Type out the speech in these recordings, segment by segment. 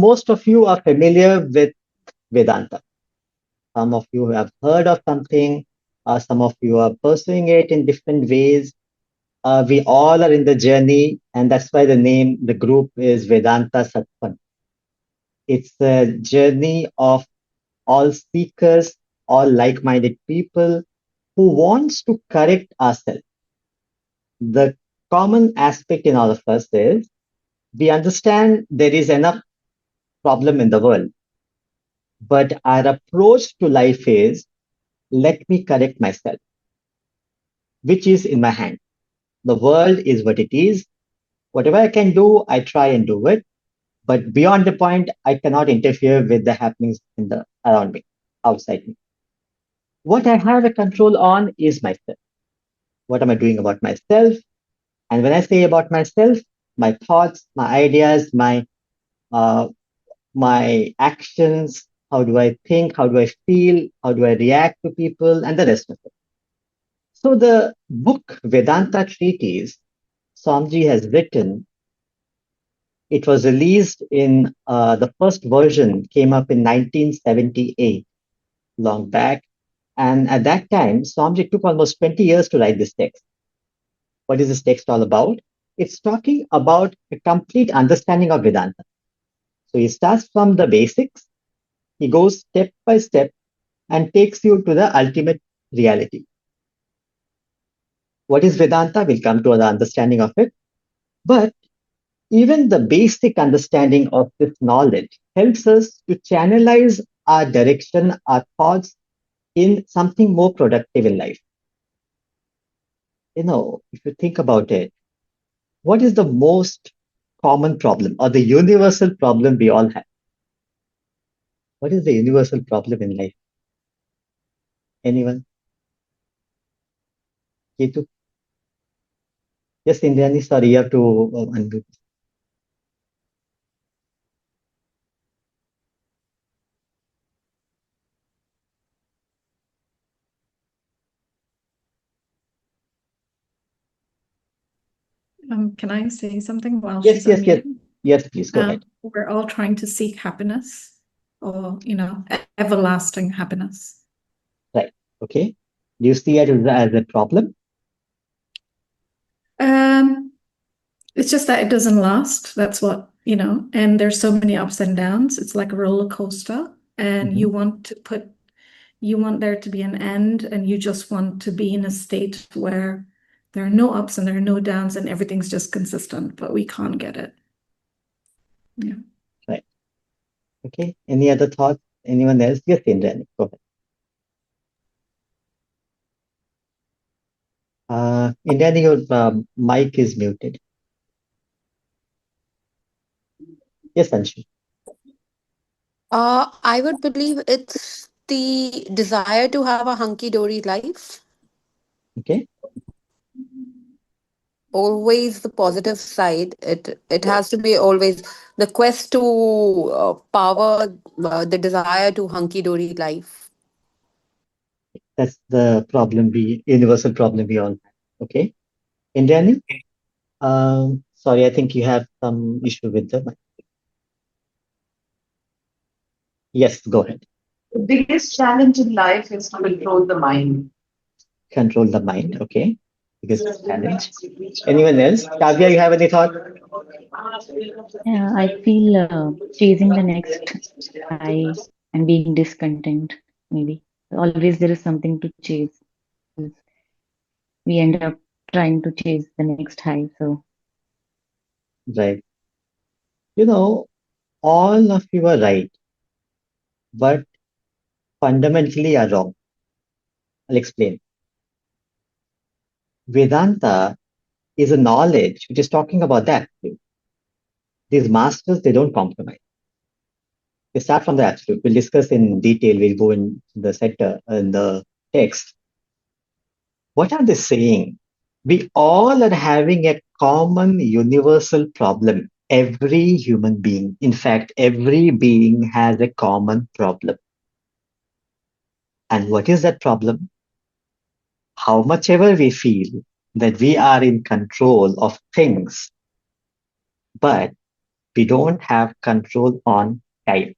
Most of you are familiar with Vedanta. Some of you have heard of something, some of you are pursuing it in different ways. We all are in the journey, and that's why the name, the group is Vedanta Satsang. It's a journey of all seekers, all like-minded people who wants to correct ourselves. The common aspect in all of us is we understand there is enough problem in the world, but our approach to life is let me correct myself, which is in my hand. The world is what it is. Whatever I can do, I try and do it. But beyond the point, I cannot interfere with the happenings in the around me, outside me. What I have a control on is myself. What am I doing about myself? And when I say about myself, my thoughts, my ideas, uh, my actions, how do I think, how do I feel, how do I react to people, and the rest of it. So the book Vedanta Treatise, Swamiji has written, it was released in the first version came up in 1978, long back. And at that time, Swamiji took almost 20 years to write this text. What is this text all about? It's talking about a complete understanding of Vedanta. So he starts from the basics, he goes step by step and takes you to the ultimate reality. What is Vedanta? We'll come to the understanding of it. But even the basic understanding of this knowledge helps us to channelize our direction, our thoughts in something more productive in life. If you think about it, what is the most common problem or the universal problem we all have? What is the universal problem in life? Anyone? Ketu? Yes, Indiani, sorry, you have to unmute. Can I say something while Yes, she's yes, yes. unmuted? Yes, please go ahead. We're all trying to seek happiness or, everlasting happiness. Right. Okay. Do you see it as a problem? It's just that it doesn't last. That's what, and there's so many ups and downs. It's like a roller coaster. And you want there to be an end, and you just want to be in a state where there are no ups and there are no downs and everything's just consistent, but we can't get it. Yeah. Right. Okay. Any other thoughts? Anyone else? Yes, Indiani, go ahead. Indiani, your mic is muted. Yes, Anshu. I would believe it's the desire to have a hunky dory life. Okay. Always the positive side. It has to be always the quest to power the desire to hunky dory life. That's the problem universal problem we all have. Okay. Indiani? Sorry, I think you have some issue with the mic. Yes, go ahead. The biggest challenge in life is to control the mind. Control the mind. Okay. Biggest challenge. Anyone else? Kavya, you have any thought? Yeah, I feel chasing the next high and being discontent, maybe. Always there is something to chase. We end up trying to chase the next high. So, Right. All of you are right, but fundamentally are wrong. I'll explain. Vedanta is a knowledge which is talking about that. These masters, they don't compromise. They start from the absolute. We'll discuss in detail. We'll go in the sector in the text. What are they saying? We all are having a common universal problem. Every human being, in fact, every being has a common problem. And what is that problem? How much ever we feel that we are in control of things, but we don't have control on time.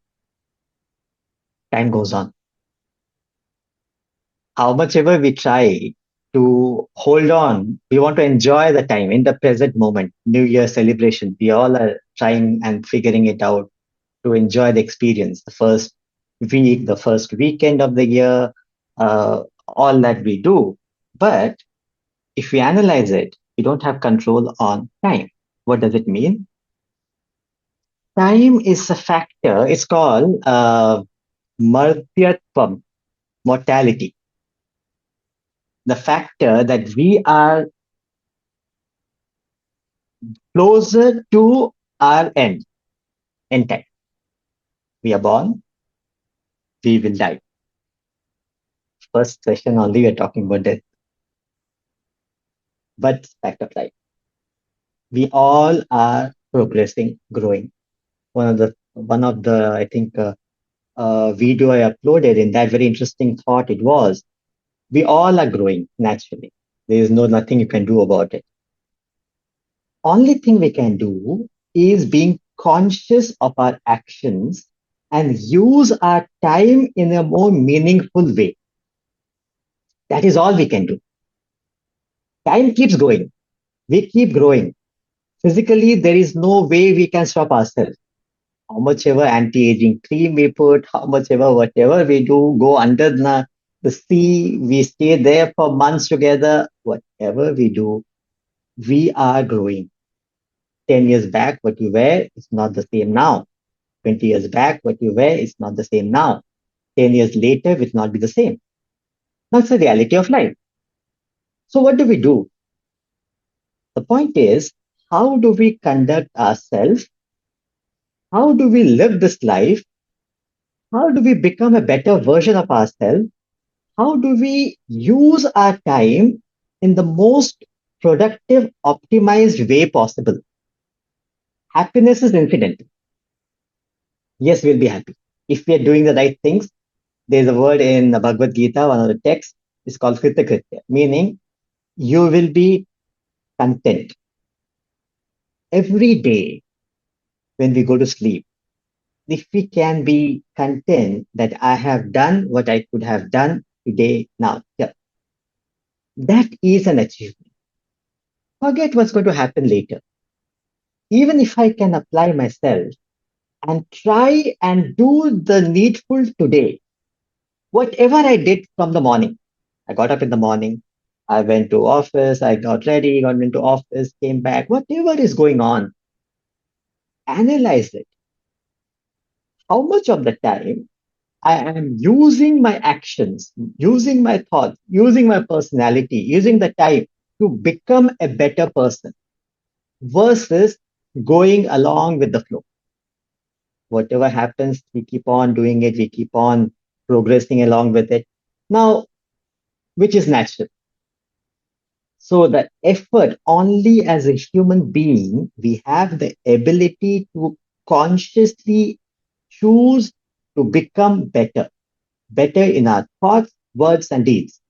Time goes on. How much ever we try to hold on, we want to enjoy the time in the present moment. New Year celebration, we all are trying and figuring it out to enjoy the experience, the first week, the first weekend of the year, all that we do. But if we analyze it, we don't have control on time. What does it mean? Time is a factor. It's called martyatvam, mortality. The factor that we are closer to our end time. We are born, we will die. First session only, we're talking about death. But fact of life. We all are progressing, growing. One of the I think video I uploaded, in that very interesting thought it was, we all are growing naturally. There is nothing you can do about it. Only thing we can do is being conscious of our actions and use our time in a more meaningful way. That is all we can do. Time keeps going. We keep growing. Physically, there is no way we can stop ourselves. How much ever anti-aging cream we put, how much ever whatever we do, go under the sea, we stay there for months together, whatever we do, we are growing. 10 years back, what you wear is not the same now. 20 years back, what you wear is not the same now. 10 years later, it will not be the same. That's the reality of life. So what do we do? The point is, how do we conduct ourselves? How do we live this life? How do we become a better version of ourselves? How do we use our time in the most productive, optimized way possible? Happiness is infinite. Yes, we'll be happy. If we are doing the right things, there's a word in the Bhagavad Gita, one of the texts, is called kritakritya, meaning you will be content. Every day when we go to sleep, if we can be content that I have done what I could have done today, now, yeah, that is an achievement. Forget what's going to happen later. Even if I can apply myself and try and do the needful today, whatever I did from the morning, I got up in the morning, I went to office, I got ready, got into office, came back, whatever is going on, analyze it. How much of the time I am using my actions, using my thoughts, using my personality, using the time to become a better person versus going along with the flow. Whatever happens, we keep on doing it, we keep on progressing along with it. Now, which is natural. So the effort, only as a human being, we have the ability to consciously choose to become better in our thoughts, words, and deeds.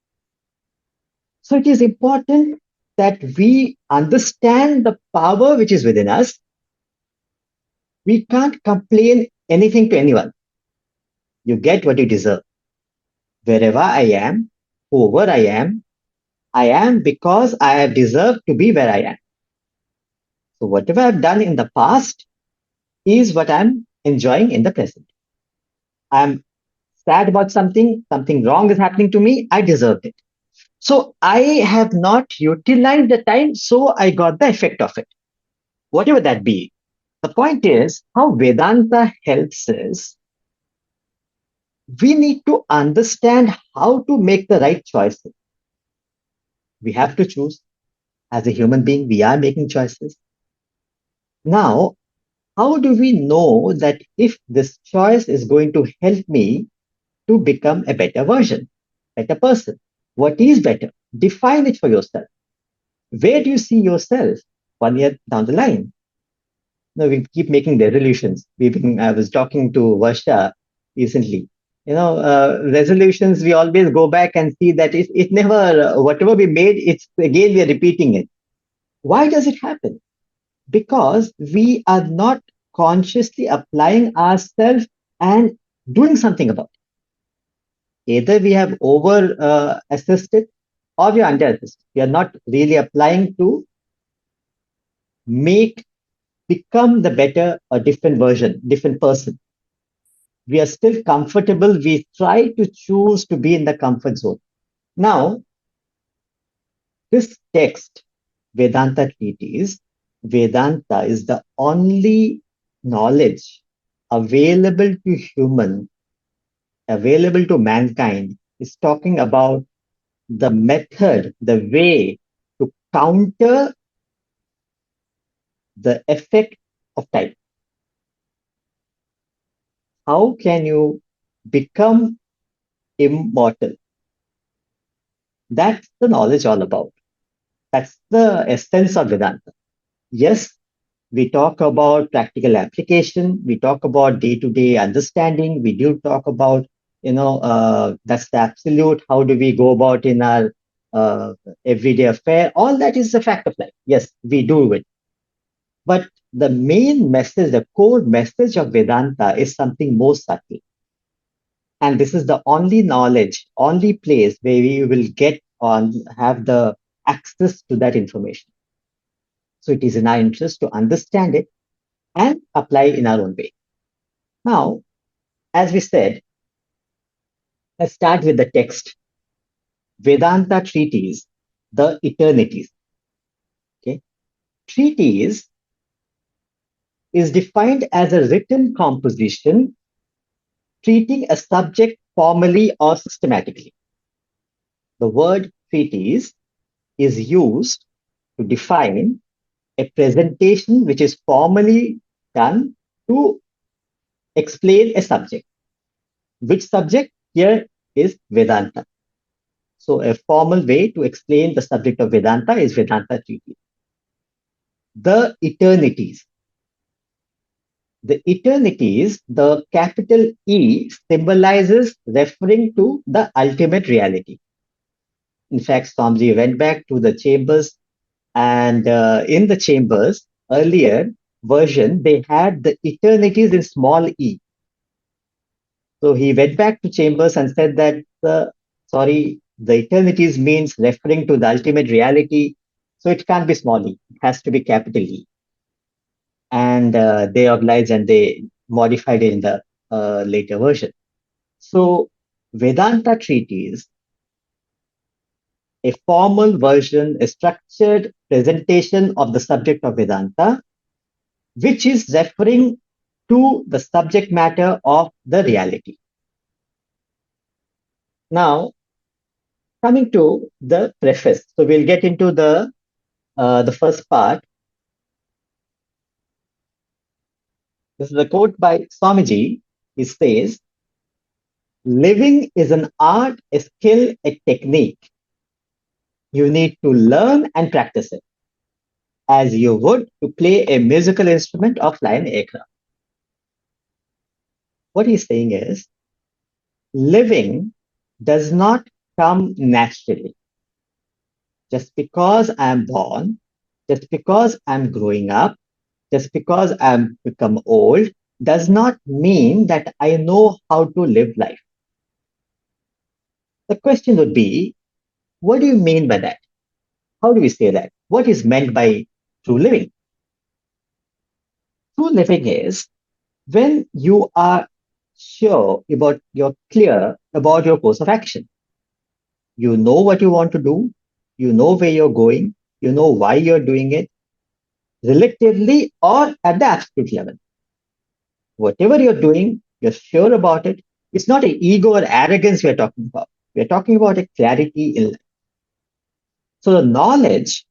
So it is important that we understand the power which is within us. We can't complain anything to anyone. You get what you deserve. Wherever I am, whoever I am because I have deserved to be where I am. So whatever I've done in the past is what I'm enjoying in the present. I'm sad about something wrong is happening to me, I deserved it. So I have not utilized the time, so I got the effect of it. Whatever that be. The point is, how Vedanta helps us, we need to understand how to make the right choices. We have to choose. As a human being, we are making choices. Now, how do we know that if this choice is going to help me to become a better version, better person? What is better? Define it for yourself. Where do you see yourself 1 year down the line? No, we keep making resolutions. I was talking to Varsha recently. Resolutions, we always go back and see that it never, whatever we made, it's again, we are repeating it. Why does it happen? Because we are not consciously applying ourselves and doing something about it. Either we have over assessed it or we are under assessed. We are not really applying to make become the better or different version, different person. We are still comfortable. We try to choose to be in the comfort zone. Now, this text, Vedanta Treatise, Vedanta is the only knowledge available to human, available to mankind, is talking about the method, the way to counter the effect of time. How can you become immortal? That's the knowledge all about. That's the essence of Vedanta. Yes, we talk about practical application. We talk about day-to-day understanding. We do talk about, that's the absolute. How do we go about in our everyday affair? All that is a fact of life. Yes, we do it. But the main message, the core message of Vedanta is something more subtle. And this is the only knowledge, only place where we will get on, have the access to that information. So it is in our interest to understand it and apply in our own way. Now, as we said, let's start with the text. Vedanta Treatise, the Eternities. Okay. Treatise is defined as a written composition treating a subject formally or systematically. The word treatise is used to define a presentation which is formally done to explain a subject. Which subject here is Vedanta. So a formal way to explain the subject of Vedanta is Vedanta Treatise. The Eternities. The Eternities, the capital E symbolizes referring to the ultimate reality. In fact, Swamiji went back to the chambers, and in the chambers, earlier version, they had the Eternities in small e. So he went back to chambers and said that, the Eternities means referring to the ultimate reality. So it can't be small e, it has to be capital E. And they obliged and they modified it in the later version. So Vedanta Treatise, a formal version, a structured presentation of the subject of Vedanta, which is referring to the subject matter of the reality. Now, coming to the preface. So we'll get into the first part. This is a quote by Swamiji. He says, living is an art, a skill, a technique. You need to learn and practice it, as you would to play a musical instrument or fly an aircraft. What he's saying is, living does not come naturally. Just because I'm born, just because I'm growing up, just because I'm become old, does not mean that I know how to live life. The question would be, what do you mean by that? How do we say that? What is meant by true living? True living is when you are sure about, you're clear about your course of action. You know what you want to do. You know where you're going. You know why you're doing it, relatively or at the absolute level. Whatever you're doing, you're sure about it. It's not an ego or arrogance we're talking about. We're talking about a clarity in life. So the knowledge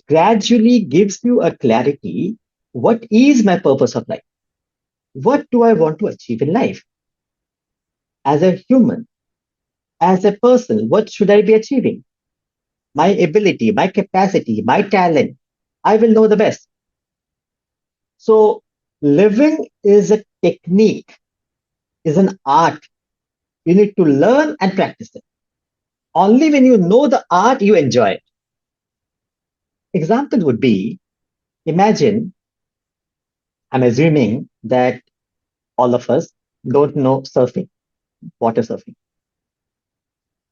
gradually gives you a clarity. What is my purpose of life? What do I want to achieve in life? As a human, as a person, what should I be achieving? My ability, my capacity, my talent, I will know the best. So living is a technique, is an art. You need to learn and practice it. Only when you know the art, you enjoy it. Example would be, imagine I'm assuming that all of us don't know surfing, water surfing.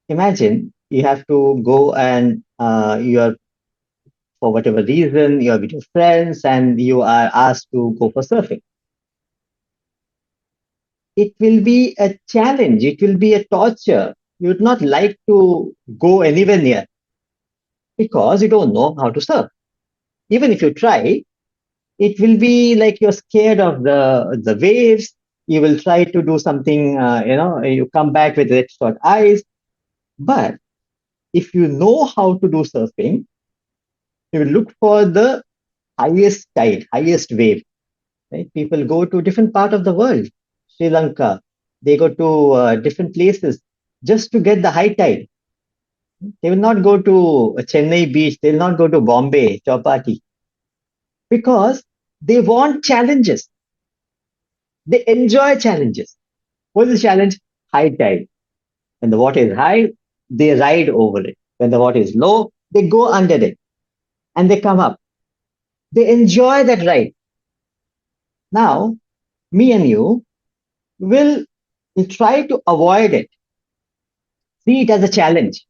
Imagine you have to go and you're, for whatever reason, you're with your friends and you are asked to go for surfing. It will be a challenge. It will be a torture. You would not like to go anywhere near because you don't know how to surf. Even if you try, it will be like you're scared of the waves. You will try to do something, you come back with red short eyes. But if you know how to do surfing, you will look for the highest tide, highest wave. Right? People go to different part of the world, Sri Lanka. They go to different places just to get the high tide. They will not go to Chennai beach. They will not go to Bombay, Chowpatty, because they want challenges. They enjoy challenges. What is the challenge? High tide. When the water is high, they ride over it. When the water is low, they go under it and they come up. They enjoy that ride. Now, me and you will try to avoid it, see it as a challenge.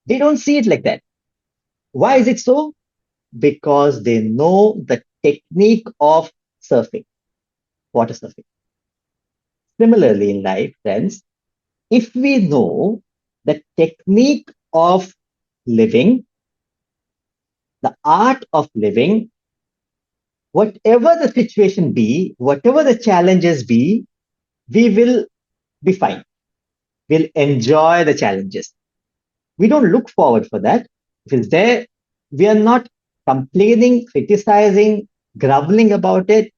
They don't see it like that. Why is it so? Because they know the technique of surfing, water surfing. Similarly, in life, friends, if we know the technique of living, the art of living, whatever the situation be, whatever the challenges be, we will be fine. We'll enjoy the challenges. We don't look forward for that. If it's there, we are not complaining, criticizing, groveling about it,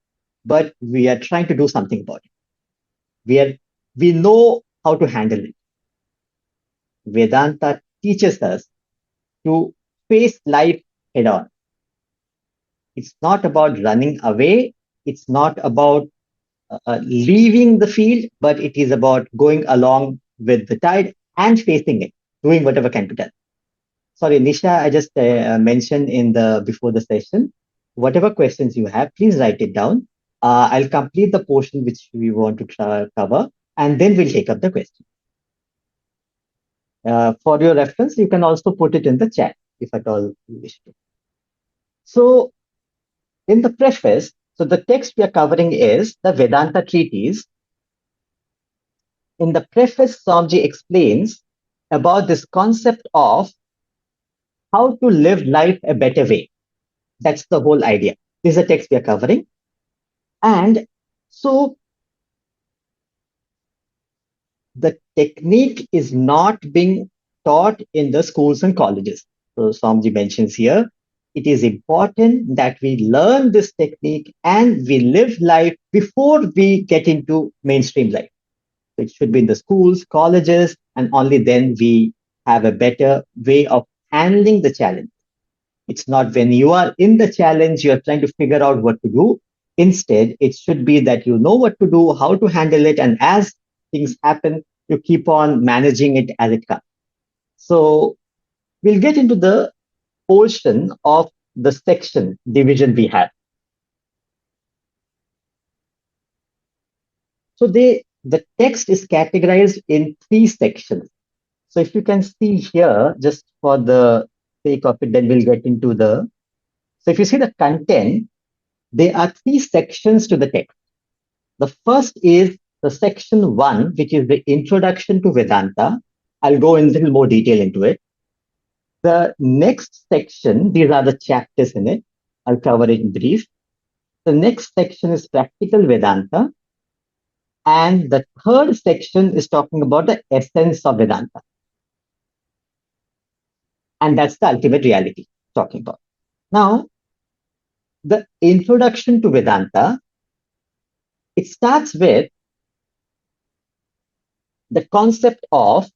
but we are trying to do something about it. We know how to handle it. Vedanta teaches us to face life head on. It's not about running away. It's not about leaving the field, but it is about going along with the tide and facing it, doing whatever can be done. Sorry, Nisha, I just mentioned before the session, whatever questions you have, please write it down. I'll complete the portion which we want to cover, and then we'll take up the question. For your reference, you can also put it in the chat if at all you wish to. So, in the preface, so the text we are covering is the Vedanta Treatise. In the preface, Swamiji explains about this concept of how to live life a better way. That's the whole idea. This is the text we are covering. And so the technique is not being taught in the schools and colleges. So Swamiji mentions here, it is important that we learn this technique and we live life before we get into mainstream life. So it should be in the schools, colleges, and only then we have a better way of handling the challenge. It's not when you are in the challenge, you're trying to figure out what to do. Instead, it should be that you know what to do, how to handle it, and as things happen, you keep on managing it as it comes. So we'll get into the portion of the section division we have. So the text is categorized in 3 sections. So if you can see here, just for the sake of it, then we'll get into so if you see the content, there are 3 sections to the text. The first is the section 1, which is the introduction to Vedanta. I'll go in a little more detail into it. The next section, these are the chapters in it. I'll cover it in brief. The next section is practical Vedanta. And the third section is talking about the essence of Vedanta. And that's the ultimate reality talking about. Now, the introduction to Vedanta, it starts with the concept of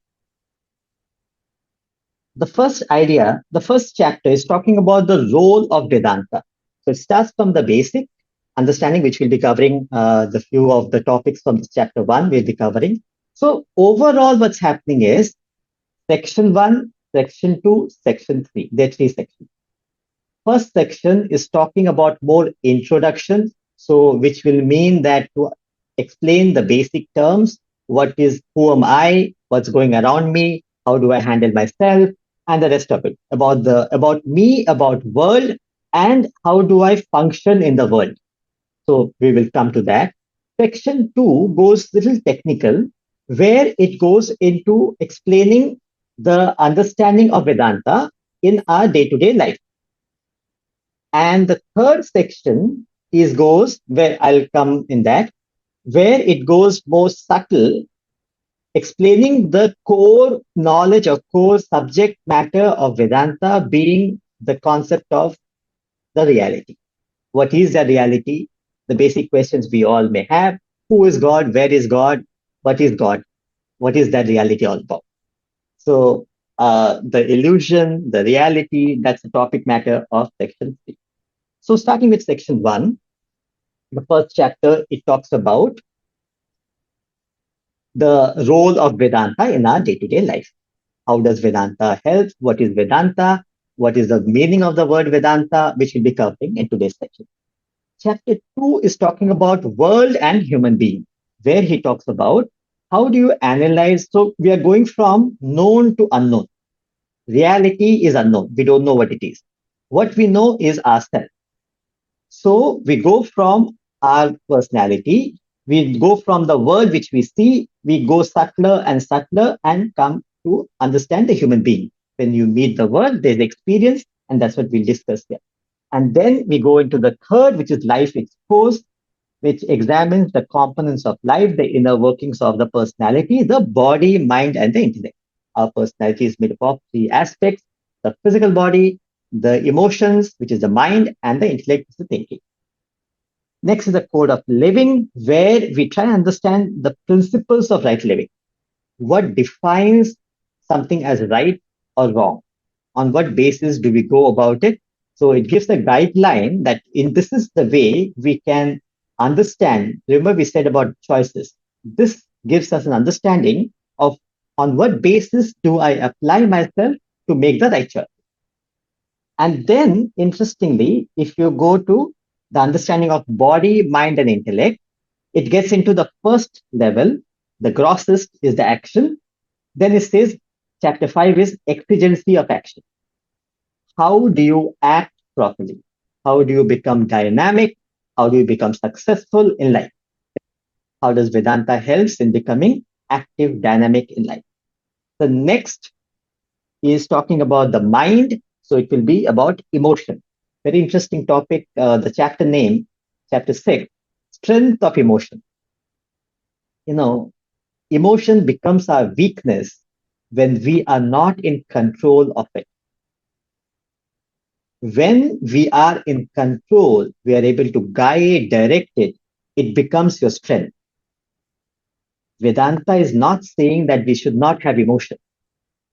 the first idea. The first chapter is talking about the role of Vedanta. So it starts from the basic understanding, which we'll be covering the few of the topics from this chapter 1 we'll be covering. So overall, what's happening is section 1, section 2, section 3. There are 3 sections. First section is talking about more introduction, So, which will mean that to explain the basic terms, who am I, what's going around me, how do I handle myself, and the rest of it about me, about world, and how do I function in the world. So we will come to that. Section 2 goes little technical, where it goes into explaining the understanding of Vedanta in our day-to-day life. And the third section goes where I'll come in that, where it goes more subtle, explaining the core knowledge or core subject matter of Vedanta being the concept of the reality. What is the reality? The basic questions we all may have. Who is God? Where is God? What is God? What is that reality all about? So the illusion, the reality, that's the topic matter of section 3. So starting with section 1, the first chapter, it talks about the role of Vedanta in our day-to-day life. How does Vedanta help? What is Vedanta? What is the meaning of the word Vedanta, which we'll be covering in today's section. Chapter 2 is talking about world and human being, where he talks about how do you analyze. So we are going from known to unknown. Reality is unknown. We don't know what it is. What we know is ourselves. So we go from our personality, we go from the world which we see, we go subtler and come to understand the human being. When you meet the world, there's experience, and that's what we'll discuss here. And then we go into the third, which is life exposed, which examines the components of life, the inner workings of the personality, the body, mind, and the intellect. Our personality is made up of 3 aspects: the physical body, the emotions, which is the mind, and the intellect is the thinking. Next is the code of living, where we try to understand the principles of right living. What defines something as right or wrong? On what basis do we go about it? So it gives a guideline that this is the way we can understand. Remember, we said about choices. This gives us an understanding of on what basis do I apply myself to make the right choice. And then, interestingly, if you go to the understanding of body, mind, and intellect, it gets into the first level. The grossest is the action. Then it says, chapter 5 is exigency of action. How do you act properly? How do you become dynamic? How do you become successful in life? How does Vedanta helps in becoming active, dynamic in life? The next is talking about the mind. So it will be about emotion. Very interesting topic. The chapter name, chapter 6, strength of emotion. Emotion becomes our weakness when we are not in control of it. When we are in control, we are able to guide, direct it, it becomes your strength. Vedanta is not saying that we should not have emotion.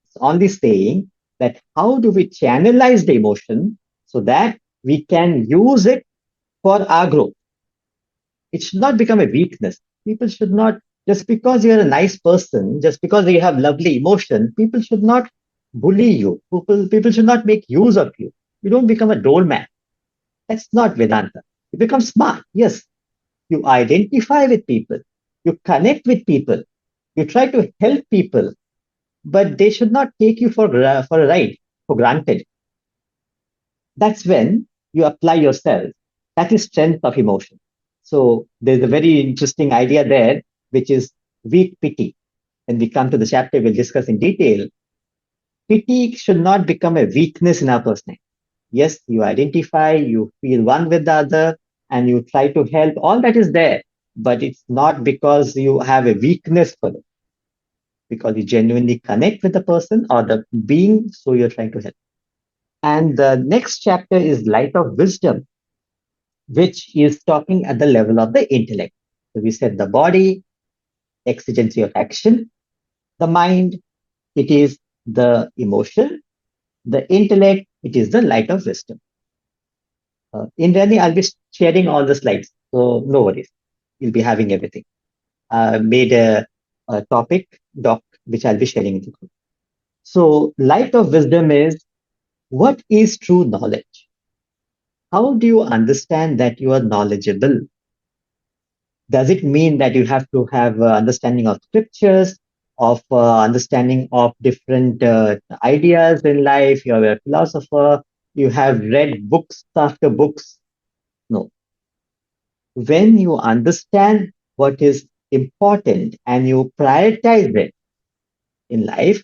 It's only saying that how do we channelize the emotion so that we can use it for our growth. It should not become a weakness. People should not, just because you're a nice person, just because you have lovely emotion, people should not bully you. People should not make use of you. You don't become a doormat. That's not Vedanta. You become smart. Yes, you identify with people. You connect with people. You try to help people, but they should not take you for a ride, for granted. That's when you apply yourself. That is strength of emotion. So there's a very interesting idea there, which is weak pity. When we come to the chapter, we'll discuss in detail. Pity should not become a weakness in our personality. Yes, you identify, you feel one with the other, and you try to help. All that is there, but it's not because you have a weakness for it, because you genuinely connect with the person or the being, so you're trying to help. And the next chapter is light of wisdom, which is talking at the level of the intellect. So we said the body, exigency of action, the mind, it is the emotion, the intellect, it is the light of wisdom. In reality, I'll be sharing all the slides, so no worries. You'll be having everything. Made a topic doc, which I'll be sharing with you. So light of wisdom is what is true knowledge? How do you understand that you are knowledgeable? Does it mean that you have to have understanding of scriptures, of understanding of different ideas in life? You're a philosopher. You have read books after books. No. When you understand what is important and you prioritize it in life,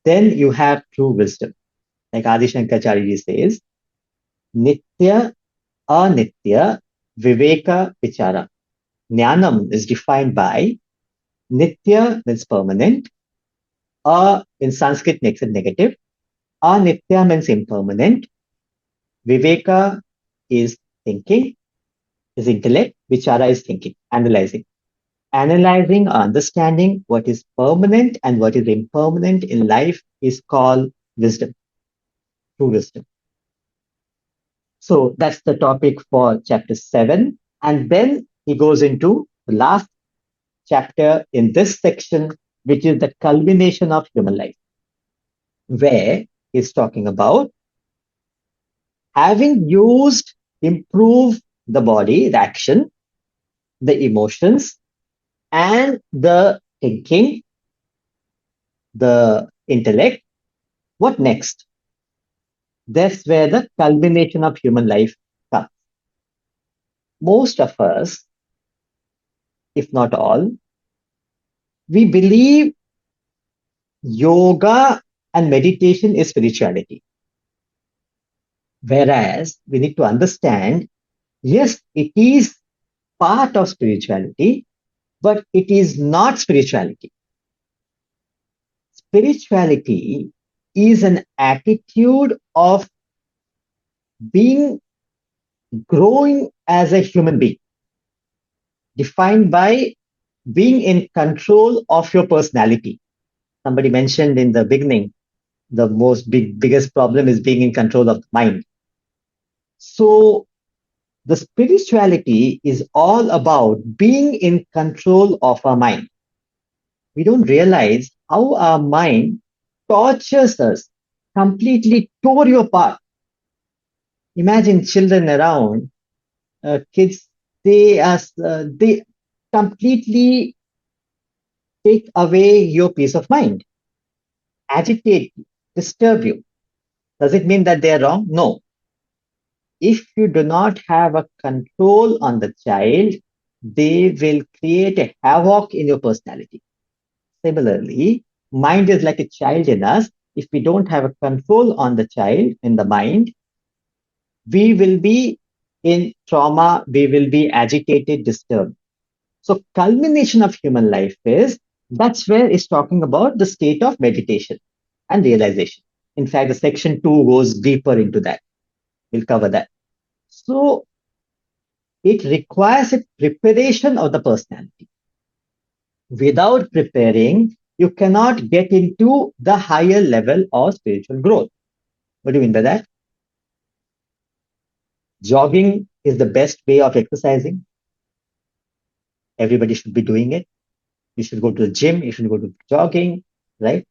then you have true wisdom. Like Adi Shankaracharya says, Nitya, Anitya, Viveka, Vichara. Jnanam is defined by Nitya means permanent, in Sanskrit makes it negative, Anitya means impermanent, Viveka is thinking, is intellect, Vichara is thinking, analyzing. Analyzing or understanding what is permanent and what is impermanent in life is called wisdom, true wisdom. So that's the topic for chapter 7. And then he goes into the last chapter in this section, which is the culmination of human life, where he's talking about having used, improve the body, the action, the emotions, and the thinking, the intellect. What next? That's where the culmination of human life comes. Most of us, if not all, we believe yoga and meditation is spirituality. Whereas we need to understand, yes, it is part of spirituality, but it is not spirituality. Spirituality is an attitude of being, growing as a human being, defined by being in control of your personality. Somebody mentioned in the beginning, the biggest problem is being in control of the mind. So the spirituality is all about being in control of our mind. We don't realize how our mind tortures us, completely tore you apart. Imagine children around, kids, they completely take away your peace of mind, agitate you, disturb you. Does it mean that they are wrong? No. If you do not have a control on the child, they will create a havoc in your personality. Similarly, mind is like a child in us. If we don't have a control on the child in the mind, we will be in trauma, we will be agitated, disturbed. So culmination of human life is, that's where it's talking about the state of meditation and realization. In fact, the section 2 goes deeper into that. We'll cover that. So it requires a preparation of the personality. Without preparing, you cannot get into the higher level of spiritual growth. What do you mean by that? Jogging is the best way of exercising. Everybody should be doing it. You should go to the gym, you should go to jogging, right?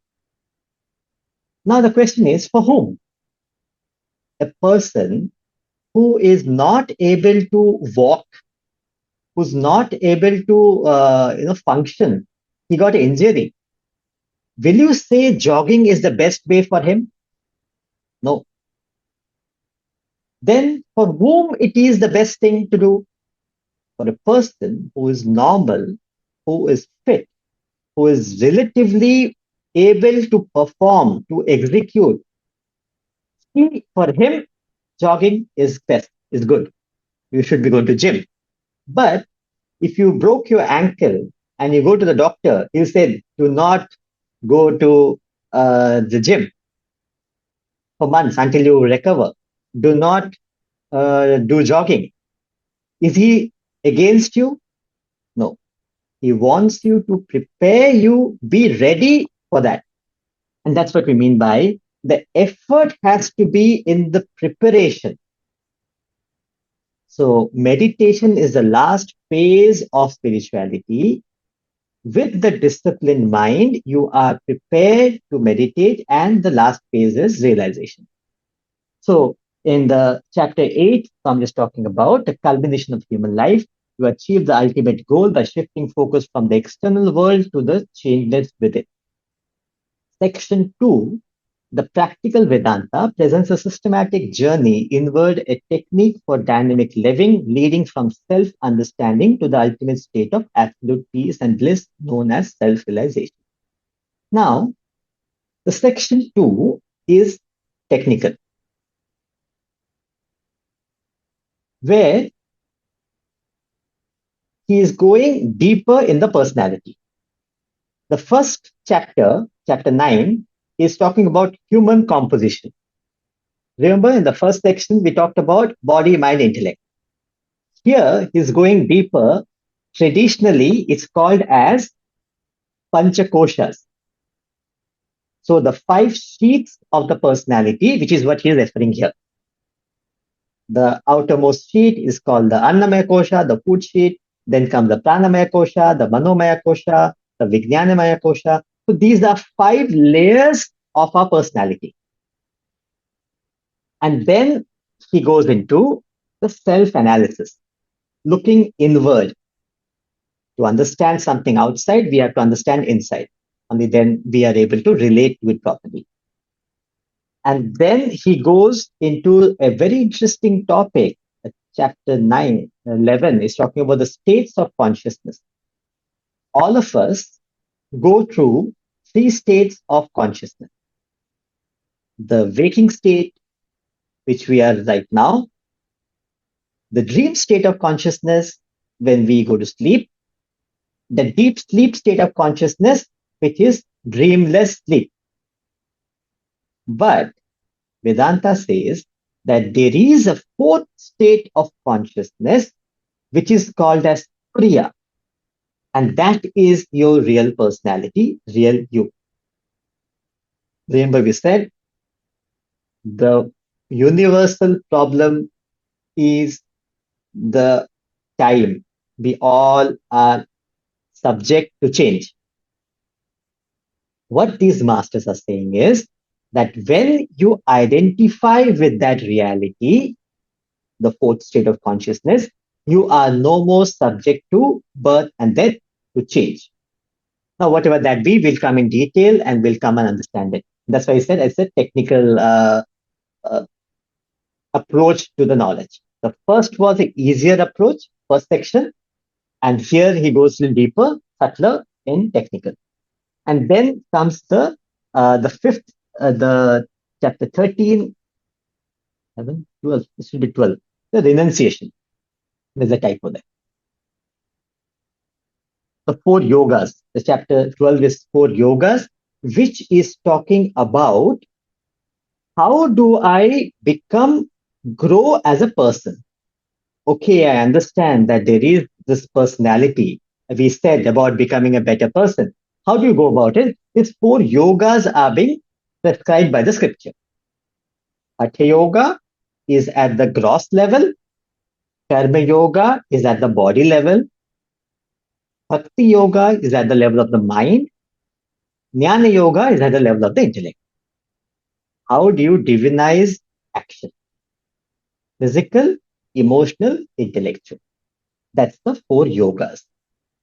Now the question is, for whom? A person who is not able to walk, who's not able to function, he got an injury. Will you say jogging is the best way for him? No. Then for whom it is the best thing to do? For a person who is normal, who is fit, who is relatively able to perform, to execute, for him, jogging is best, is good. You should be going to gym. But if you broke your ankle and you go to the doctor, he said, do not go to the gym for months until you recover. Do not do jogging. Is he against you? No. He wants you to prepare you, be ready for that. And that's what we mean by the effort has to be in the preparation. So meditation is the last phase of spirituality. With the disciplined mind, you are prepared to meditate, and the last phase is realization. So In the chapter 8, Tom is talking about the culmination of human life to achieve the ultimate goal by shifting focus from the external world to the changeless within. Section 2, the practical Vedanta, presents a systematic journey inward, a technique for dynamic living, leading from self-understanding to the ultimate state of absolute peace and bliss known as self-realization. Now, the section 2 is technical, where he is going deeper in the personality. The first chapter, chapter 9, is talking about human composition. Remember, in the first section, we talked about body, mind, intellect. Here, he's going deeper. Traditionally, it's called as panchakoshas. So the 5 sheets of the personality, which is what he is referring here. The outermost sheet is called the Annamaya Kosha, the food sheet. Then comes the Pranamaya Kosha, the Manomaya Kosha, the Vijnanamaya Kosha. So these are 5 layers of our personality. And then he goes into the self-analysis, looking inward. To understand something outside, we have to understand inside. Only then we are able to relate to it properly. And then he goes into a very interesting topic. Chapter 9, 11 is talking about the states of consciousness. All of us go through 3 states of consciousness. The waking state, which we are right now, the dream state of consciousness when we go to sleep, the deep sleep state of consciousness, which is dreamless sleep. But Vedanta says that there is a 4th state of consciousness, which is called as Kriya. And that is your real personality, real you. Remember, we said the universal problem is the time. We all are subject to change. What these masters are saying is that when you identify with that reality, the 4th state of consciousness, you are no more subject to birth and death, to change. Now, whatever that be, will come in detail and will come and understand it. That's why I said it's a technical approach to the knowledge. The first was an easier approach, first section, and here he goes a little deeper, subtler in technical. And then comes the 5th, the chapter 13, 11, 12, this will be 12, the renunciation. There's a typo there. The 4 yogas, the chapter 12 is 4 yogas, which is talking about how do I grow as a person. Okay, I understand that there is this personality we said about becoming a better person. How do you go about it? These 4 yogas are being prescribed by the scripture. Hatha yoga is at the gross level. Karma yoga is at the body level. Bhakti yoga is at the level of the mind. Jnana yoga is at the level of the intellect. How do you divinize action? Physical, emotional, intellectual. That's the 4 yogas.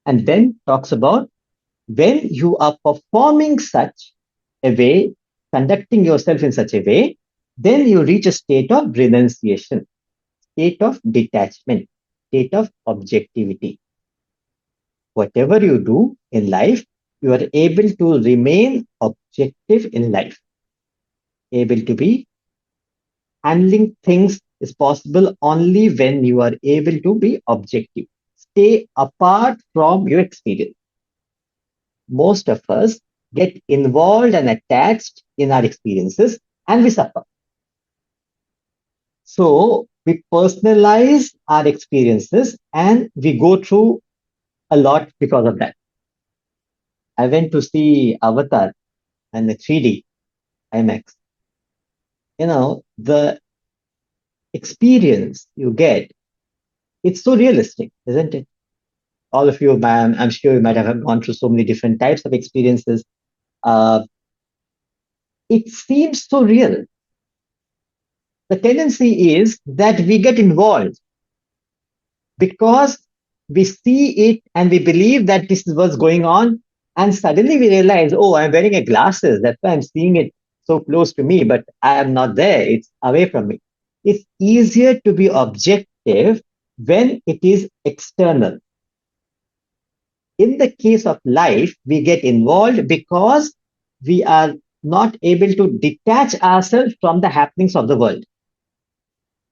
And then talks about when you are performing such a way, conducting yourself in such a way, then you reach a state of renunciation, state of detachment, state of objectivity. Whatever you do in life, you are able to remain objective in life, able to be handling things is possible only when you are able to be objective. Stay apart from your experience. Most of us get involved and attached in our experiences and we suffer. So we personalize our experiences and we go through a lot because of that. I went to see Avatar and the 3D IMAX. The experience you get, it's so realistic, isn't it? All of you, I'm sure you might have gone through so many different types of experiences. It seems so real. The tendency is that we get involved because we see it and we believe that this is what's going on. And suddenly we realize, oh, I'm wearing a glasses. That's why I'm seeing it so close to me, but I am not there. It's away from me. It's easier to be objective when it is external. In the case of life, we get involved because we are not able to detach ourselves from the happenings of the world.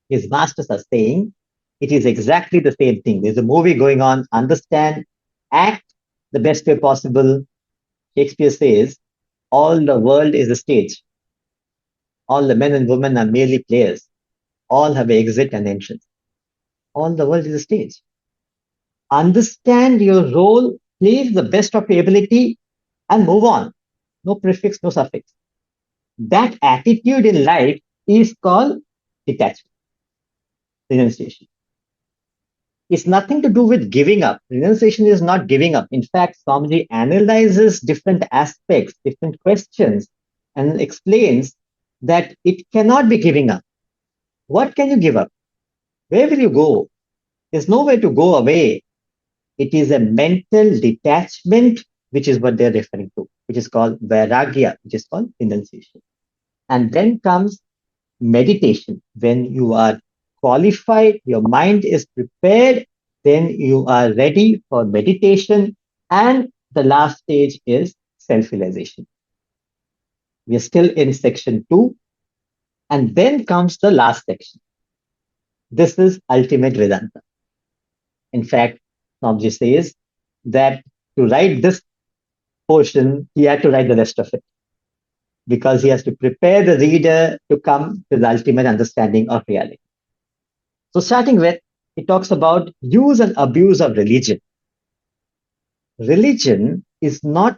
His masters are saying it is exactly the same thing. There's a movie going on, understand, act the best way possible. Shakespeare says, all the world is a stage. All the men and women are merely players. All have exit and entrance. All the world is a stage. Understand your role, play the best of your ability, and move on. No prefix, no suffix. That attitude in life is called detachment, renunciation. It's nothing to do with giving up. Renunciation is not giving up. In fact, Swamiji analyzes different aspects, different questions, and explains that it cannot be giving up. What can you give up? Where will you go? There's nowhere to go away. It is a mental detachment, which is what they're referring to, which is called vairagya, which is called renunciation. And then comes meditation. When you are qualified, your mind is prepared, then you are ready for meditation. And the last stage is self-realization. We are still in section 2. And then comes the last section. This is ultimate Vedanta. In fact, Swamiji says that to write this portion, he had to write the rest of it because he has to prepare the reader to come to the ultimate understanding of reality. So starting with, it talks about use and abuse of religion. Religion is not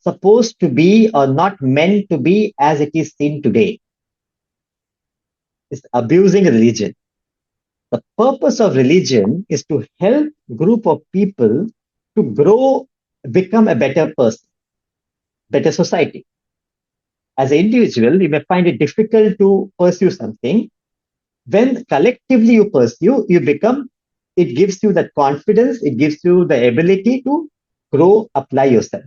supposed to be or not meant to be as it is seen today. It's abusing religion. The purpose of religion is to help a group of people to grow, become a better person, better society. As an individual, you may find it difficult to pursue something. When collectively you pursue, you become, it gives you that confidence, it gives you the ability to grow, apply yourself.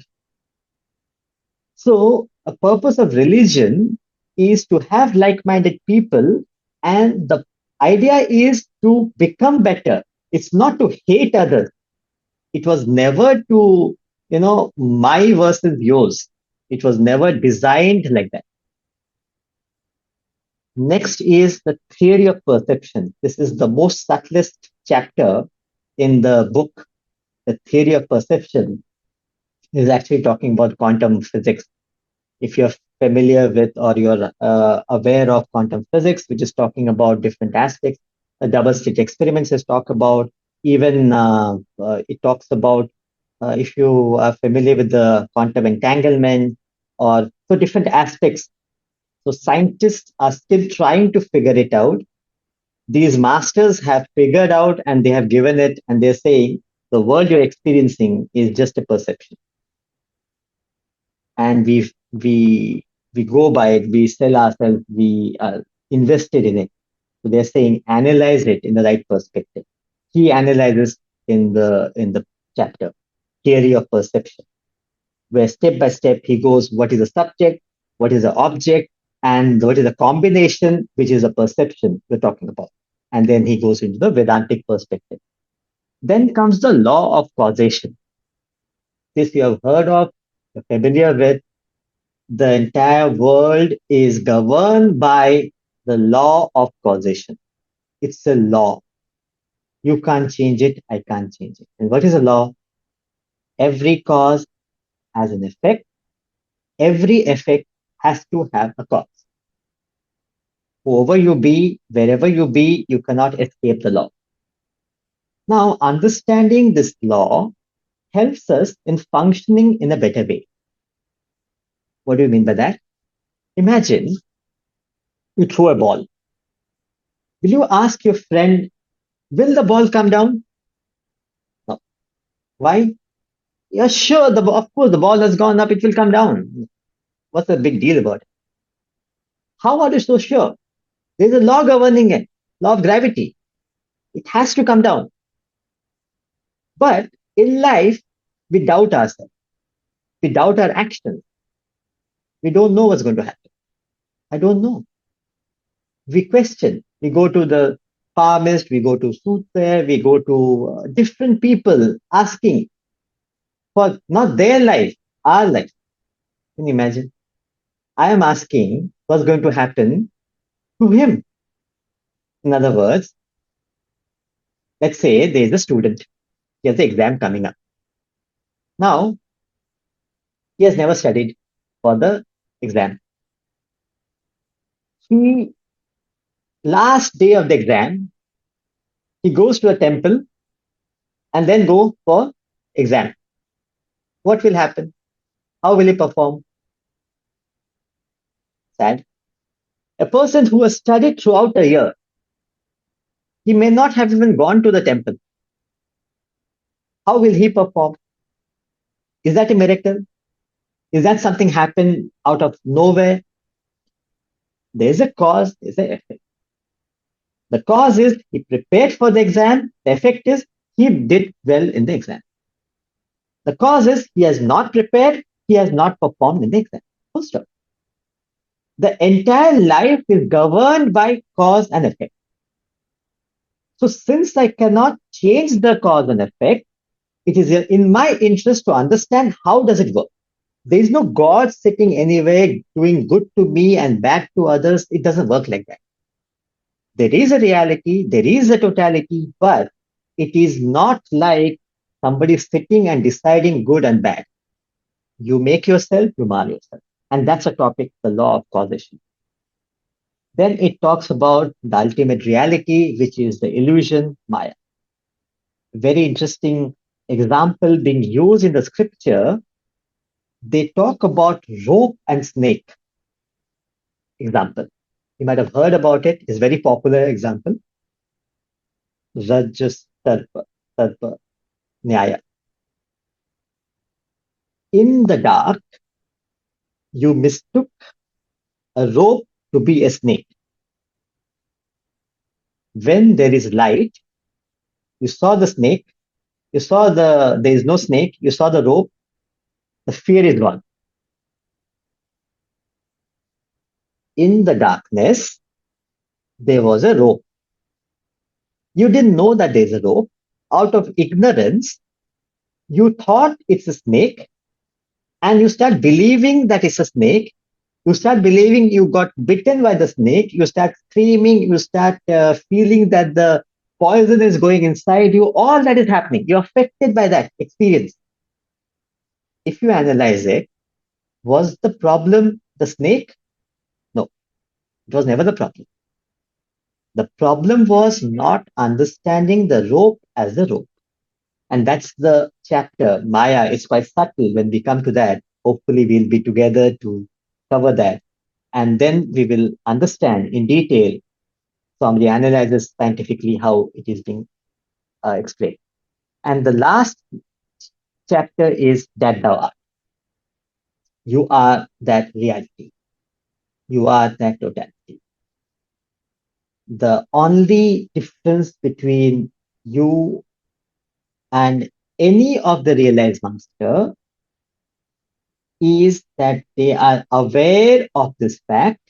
So a purpose of religion is to have like-minded people, and the idea is to become better. It's not to hate others. It was never to, my versus yours. It was never designed like that. Next is the theory of perception. This is the most subtlest chapter in the book. The theory of perception is actually talking about quantum physics. If you're familiar with or you're aware of quantum physics, which is talking about different aspects, the double slit experiments is talk about, even it talks about if you are familiar with the quantum entanglement or so different aspects. So scientists are still trying to figure it out. These masters have figured out and they have given it, and they're saying the world you're experiencing is just a perception. And we go by it, we sell ourselves, we are invested in it. So they're saying analyze it in the right perspective. He analyzes in the chapter, theory of perception, where step by step he goes, what is the subject, what is the object, and what is the combination, which is a perception we're talking about. And then he goes into the Vedantic perspective. Then comes the law of causation. This you have heard of, you're familiar with. The entire world is governed by the law of causation. It's a law. You can't change it, I can't change it. And what is a law? Every cause has an effect. Every effect has to have a cause. Whoever you be, wherever you be, you cannot escape the law. Now, understanding this law helps us in functioning in a better way. What do you mean by that? Imagine you throw a ball. Will you ask your friend, will the ball come down? No. Why? Yeah, sure, of course, the ball has gone up, it will come down. What's the big deal about it? How are you so sure? There's a law governing it, law of gravity. It has to come down. But in life, we doubt ourselves. We doubt our actions. We don't know what's going to happen. I don't know. We question. We go to the palmist, we go to soothsayer, we go to different people asking for not their life, our life. Can you imagine? I am asking what's going to happen to him. In other words, let's say there is a student. He has the exam coming up. Now, he has never studied for the exam. He, last day of the exam, he goes to a temple and then go for exam. What will happen? How will he perform? Sad. A person who has studied throughout a year, he may not have even gone to the temple. How will he perform? Is that a miracle? Is that something happen out of nowhere? There's a cause, there's an effect. The cause is he prepared for the exam. The effect is he did well in the exam. The cause is he has not prepared, he has not performed in the exam. Full stop. The entire life is governed by cause and effect. So since I cannot change the cause and effect, it is in my interest to understand how does it work. There is no God sitting anywhere doing good to me and bad to others. It doesn't work like that. There is a reality, there is a totality, but it is not like somebody sitting and deciding good and bad. You make yourself, you mar yourself. And that's a topic, the law of causation. Then it talks about the ultimate reality, which is the illusion, Maya. Very interesting example being used in the scripture. They talk about rope and snake. Example. You might have heard about it. It's a very popular example. Rajas Sarpa Nyaya. In the dark, you mistook a rope to be a snake. When there is light, you saw the snake, you saw there is no snake, you saw the rope, the fear is gone. In the darkness, there was a rope. You didn't know that there's a rope. Out of ignorance, you thought it's a snake, and you start believing that it's a snake. You start believing you got bitten by the snake. You start screaming. You start feeling that the poison is going inside you. All that is happening. You're affected by that experience. If you analyze it, was the problem the snake? No, it was never the problem. The problem was not understanding the rope as a rope. And that's the chapter, Maya. It's quite subtle. When we come to that, hopefully we'll be together to cover that. And then we will understand in detail, somebody analyzes scientifically how it is being explained. And the last chapter is that thou art. You are that reality. You are that totality. The only difference between you and any of the realized master is that they are aware of this fact.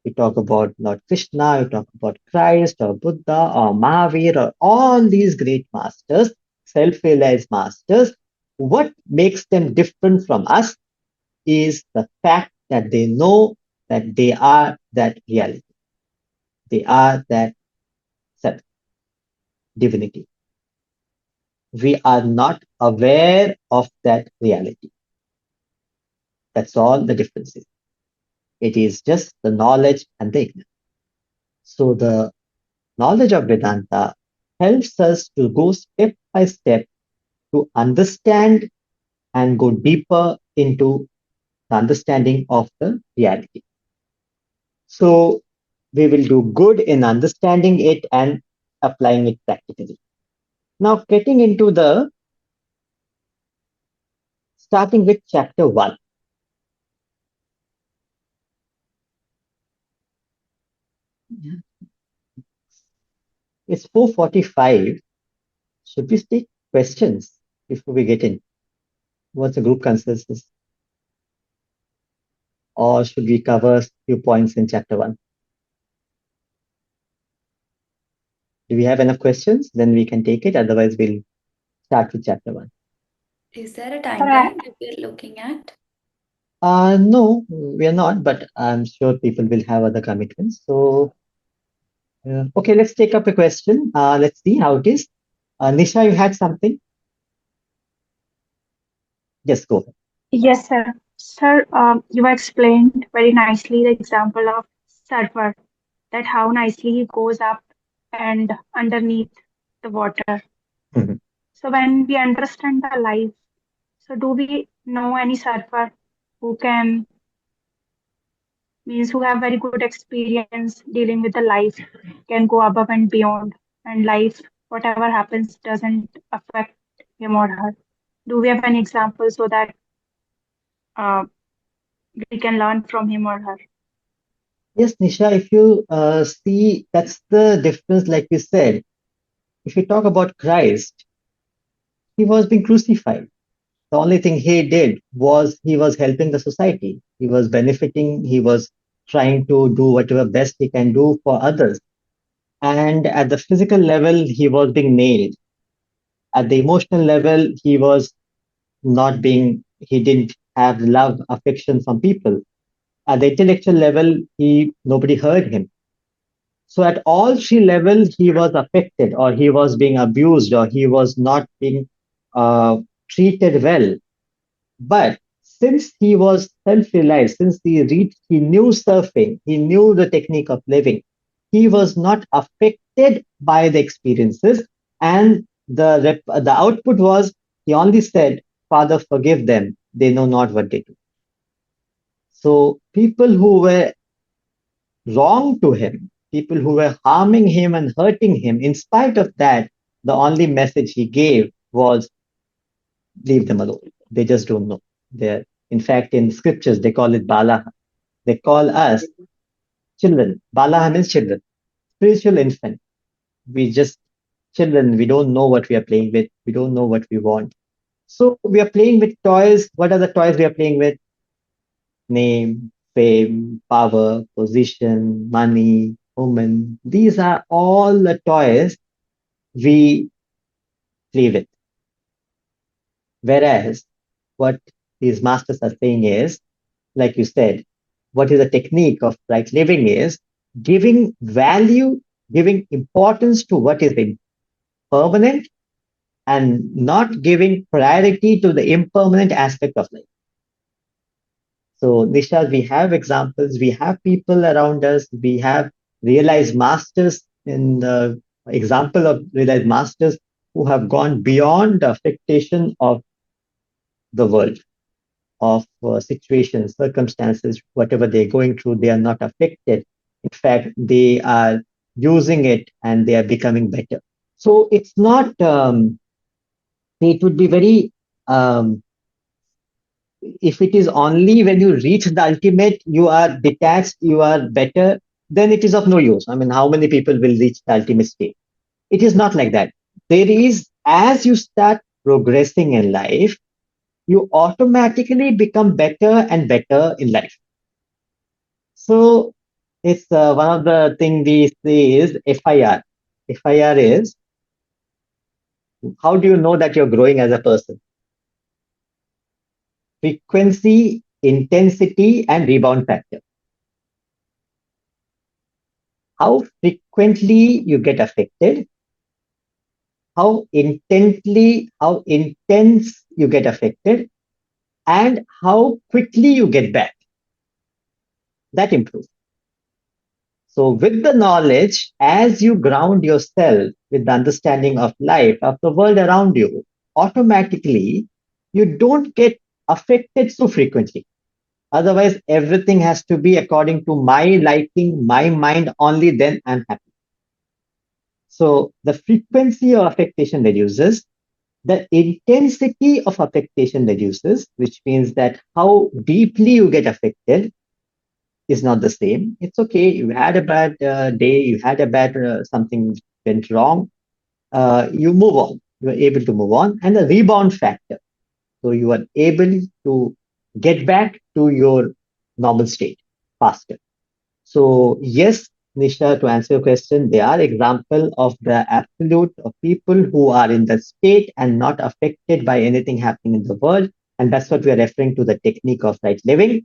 We talk about Lord Krishna, we talk about Christ or Buddha or Mahavir or all these great masters, self-realized masters. What makes them different from us is the fact that they know that they are that reality. They are that self, divinity. We are not aware of that reality. That's all the difference is. It is just the knowledge and the ignorance. So the knowledge of Vedanta helps us to go step by step to understand and go deeper into the understanding of the reality. So we will do good in understanding it and applying it practically. Now getting into starting with chapter 1. Yeah. It's 4:45. Should we take questions before we get in? What's the group consensus? Or should we cover a few points in chapter 1? Do we have enough questions? Then we can take it. Otherwise, we'll start with chapter 1. Is there a timeline that we're looking at? No, we are not, but I'm sure people will have other commitments. So, okay, let's take up a question. Let's see how it is. Nisha, you had something? Yes, go ahead. Yes, sir. Sir, you explained very nicely the example of surfer, that how nicely he goes up and underneath the water. Mhm. So when we understand the life, so do we know any surfer who can means who have very good experience dealing with the life, can go above and beyond, and life, whatever happens, doesn't affect him or her? Do we have any example so that uh, we can learn from him or her? Yes, Nisha, if you see, that's the difference, like you said. If you talk about Christ, he was being crucified. The only thing he did was he was helping the society. He was benefiting. He was trying to do whatever best he can do for others. And at the physical level, he was being nailed. At the emotional level, he was not being, he didn't have love, affection from people. At the intellectual level, nobody heard him. So at all three levels, he was affected, or he was being abused, or he was not being treated well. But since he was self-realized, since he knew surfing, he knew the technique of living, he was not affected by the experiences. And the output was, he only said, Father, forgive them. They know not what they do. So people who were wrong to him, people who were harming him and hurting him, in spite of that, the only message he gave was, leave them alone. They just don't know. In fact, in scriptures, they call it Balaha. They call us children. Balaha means children, spiritual infant. We just children. We don't know what we are playing with. We don't know what we want. So we are playing with toys. What are the toys we are playing with? Name, fame, power, position, money, woman. These are all the toys we play with. Whereas what these masters are saying is, like you said, what is the technique of right living is giving value, giving importance to what is permanent and not giving priority to the impermanent aspect of life. So, Nisha, we have examples, we have people around us, we have realized masters in the example of realized masters who have gone beyond the affectation of the world, of situations, circumstances, whatever they're going through, they are not affected. In fact, they are using it and they are becoming better. So it's not, it would be very, if it is only when you reach the ultimate, you are detached, you are better, then it is of no use. I mean, how many people will reach the ultimate state? It is not like that. There is, as you start progressing in life, you automatically become better and better in life. So it's one of the things we say is FIR. FIR is, how do you know that you're growing as a person? Frequency, intensity, and rebound factor. How frequently you get affected, how intently, how intense you get affected, and how quickly you get back. That improves. So with the knowledge, as you ground yourself with the understanding of life, of the world around you, automatically you don't get affected so frequently. Otherwise, everything has to be according to my liking, my mind, only then I'm happy. So the frequency of affectation reduces, the intensity of affectation reduces, which means that how deeply you get affected is not the same. It's okay. You had a bad day, you had a bad something went wrong, you move on. You are able to move on. And the rebound factor. So you are able to get back to your normal state faster. So yes, Nisha, to answer your question, they are example of the absolute of people who are in the state and not affected by anything happening in the world. And that's what we are referring to the technique of right living.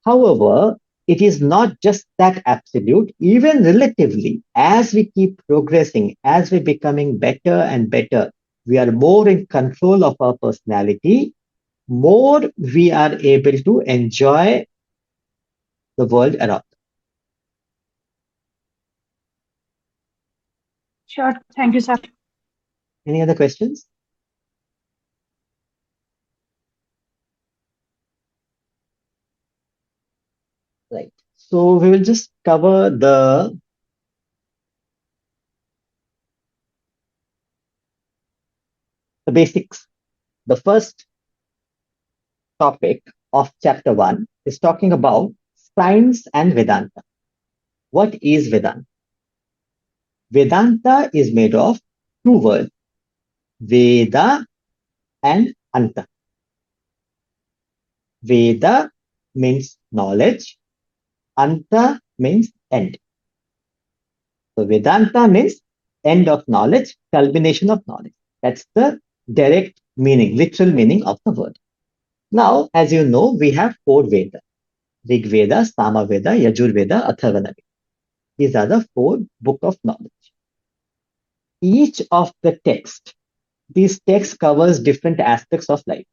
However, it is not just that absolute, even relatively, as we keep progressing, as we're becoming better and better, we are more in control of our personality, more we are able to enjoy the world around. Sure. Thank you, sir. Any other questions? Right. So we will just cover the basics. The first topic of chapter 1 is talking about science and Vedanta. What is Vedanta? Vedanta is made of two words, Veda and Anta. Veda means knowledge, Anta means end. So Vedanta means end of knowledge, culmination of knowledge. That's the direct meaning, literal meaning of the word. Now, as you know, we have four Vedas, Rig Veda, Sama Veda, Yajur Veda, Atharvana Veda. These are the four book of knowledge. Each of the text, these texts covers different aspects of life.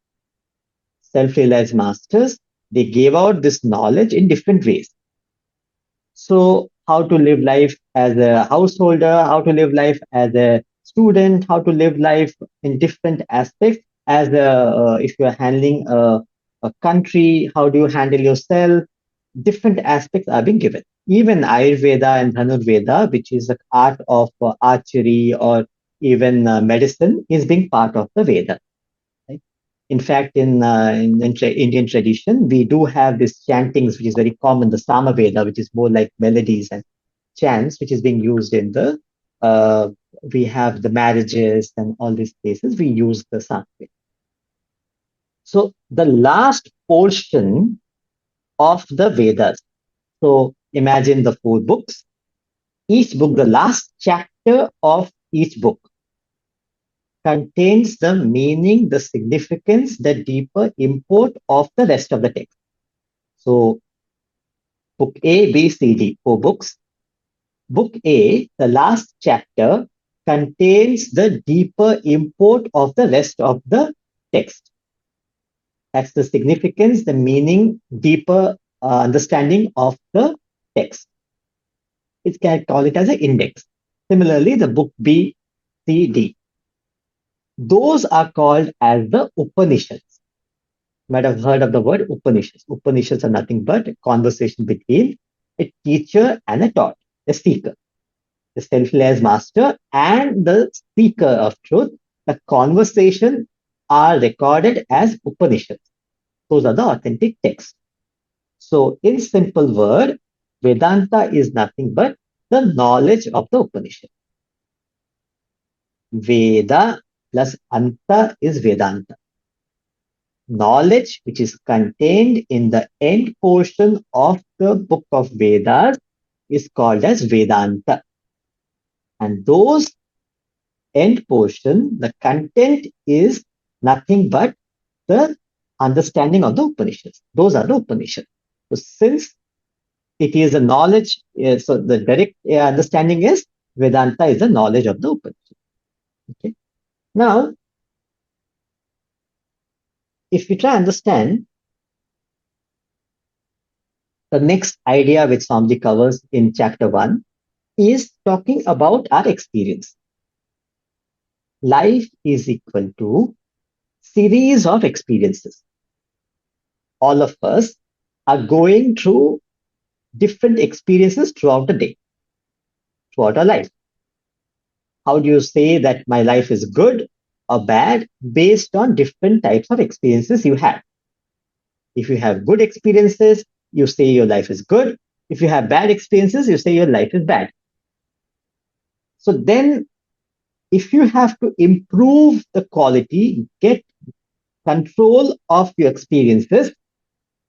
Self-realized masters, they gave out this knowledge in different ways. So how to live life as a householder, how to live life as a student, how to live life in different aspects. As if you are handling a country, how do you handle yourself? Different aspects are being given. Even Ayurveda and Dhanurveda, which is the art of archery or even medicine, is being part of the Veda. Right? In fact, in Indian tradition, we do have this chantings, which is very common, the Sama Veda, which is more like melodies and chants, which is being used in the, we have the marriages and all these places, we use the Sama Veda. So the last portion of the Vedas. So imagine the four books. Each book, the last chapter of each book contains the meaning, the significance, the deeper import of the rest of the text. So book A, B, C, D, four books. Book A, the last chapter, contains the deeper import of the rest of the text. That's the significance, the meaning, deeper understanding of the text. It can call it as an index. Similarly, the book B, C, D. Those are called as the Upanishads. You might have heard of the word Upanishads. Upanishads are nothing but a conversation between a teacher and a taught, a seeker. The self-realized master and the seeker of truth. The conversation are recorded as Upanishads. Those are the authentic texts. So in simple word, Vedanta is nothing but the knowledge of the Upanishad. Veda plus Anta is Vedanta. Knowledge which is contained in the end portion of the book of Vedas is called as Vedanta. And those end portion, the content is nothing but the understanding of the Upanishads. Those are the Upanishads. So since it is a knowledge, so the direct understanding is Vedanta is the knowledge of the Upanishad. Okay. Now, if we try to understand the next idea which Swamiji covers in chapter 1 is talking about our experience. Life is equal to series of experiences. All of us are going through different experiences throughout the day, throughout our life. How do you say that my life is good or bad based on different types of experiences you have? If you have good experiences, you say your life is good. If you have bad experiences, you say your life is bad. So then if you have to improve the quality, get control of your experiences,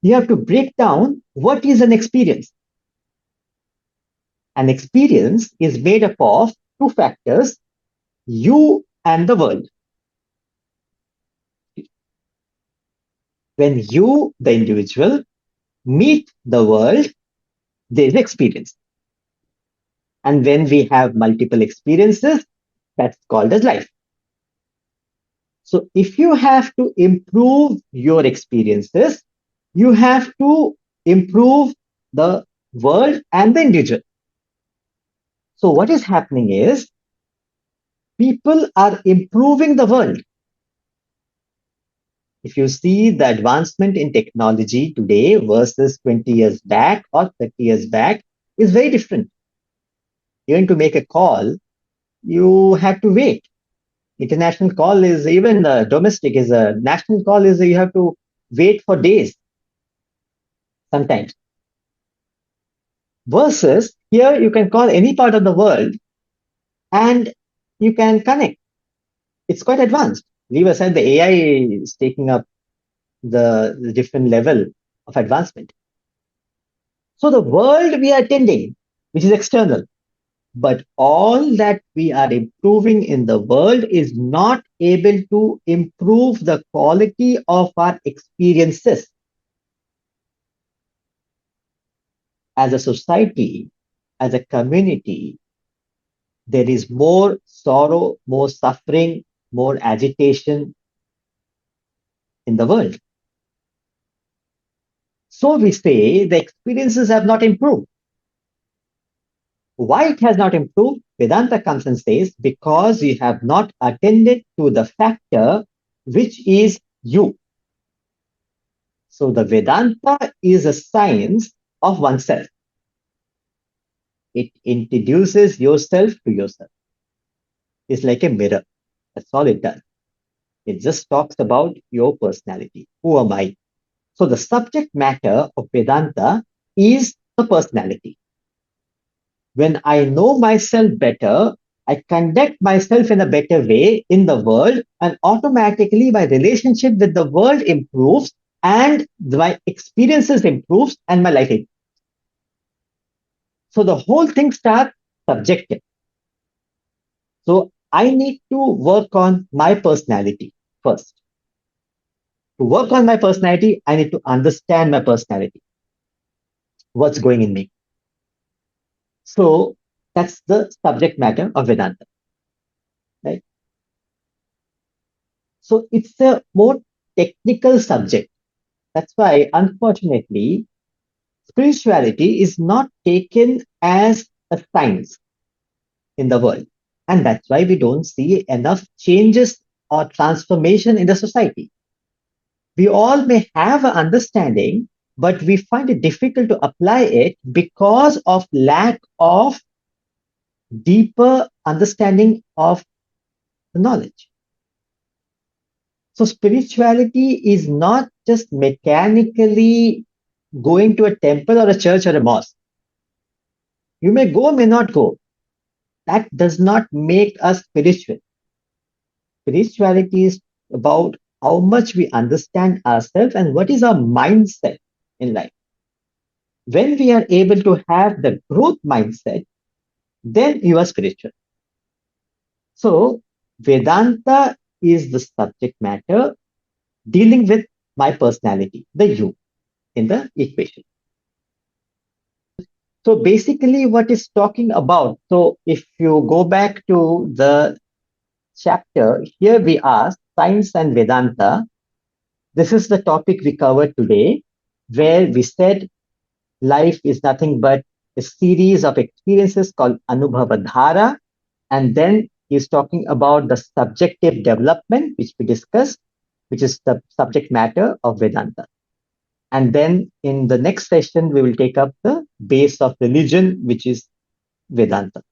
you have to break down what is an experience. An experience is made up of two factors, you and the world. When you, the individual, meet the world, there is experience. And when we have multiple experiences, that's called as life. So if you have to improve your experiences, you have to improve the world and the individual. So what is happening is people are improving the world. If you see the advancement in technology today versus 20 years back or 30 years back is very different. Even to make a call, you have to wait. International call is even domestic is a national call is you have to wait for days sometimes. Versus here you can call any part of the world and you can connect. It's quite advanced. Leave aside the AI is taking up the different level of advancement. So the world we are attending, which is external, but all that we are improving in the world is not able to improve the quality of our experiences. As a society, as a community, there is more sorrow, more suffering, more agitation in the world. So we say the experiences have not improved. Why it has not improved? Vedanta comes and says, because you have not attended to the factor which is you. So the Vedanta is a science of oneself. It introduces yourself to yourself. It's like a mirror. That's all it does. It just talks about your personality. Who am I? So the subject matter of Vedanta is the personality. When I know myself better, I conduct myself in a better way in the world, and automatically my relationship with the world improves and my experiences improves and my life improves. So the whole thing starts subjective. So I need to work on my personality first. To work on my personality, I need to understand my personality. What's going in me? So that's the subject matter of Vedanta, right? So it's a more technical subject. That's why, unfortunately, spirituality is not taken as a science in the world. And that's why we don't see enough changes or transformation in the society. We all may have an understanding, but we find it difficult to apply it because of lack of deeper understanding of the knowledge. So spirituality is not just mechanically going to a temple or a church or a mosque. You may go, may not go. That does not make us spiritual. Spirituality is about how much we understand ourselves and what is our mindset in life. When we are able to have the growth mindset, then you are spiritual. So Vedanta is the subject matter dealing with my personality, the you, in the equation. So basically what is talking about, so if you go back to the chapter, here we ask science and Vedanta. This is the topic we covered today, where we said life is nothing but a series of experiences called Anubhavadhara. And then he's talking about the subjective development, which we discussed, which is the subject matter of Vedanta. And then in the next session, we will take up the base of religion, which is Vedanta.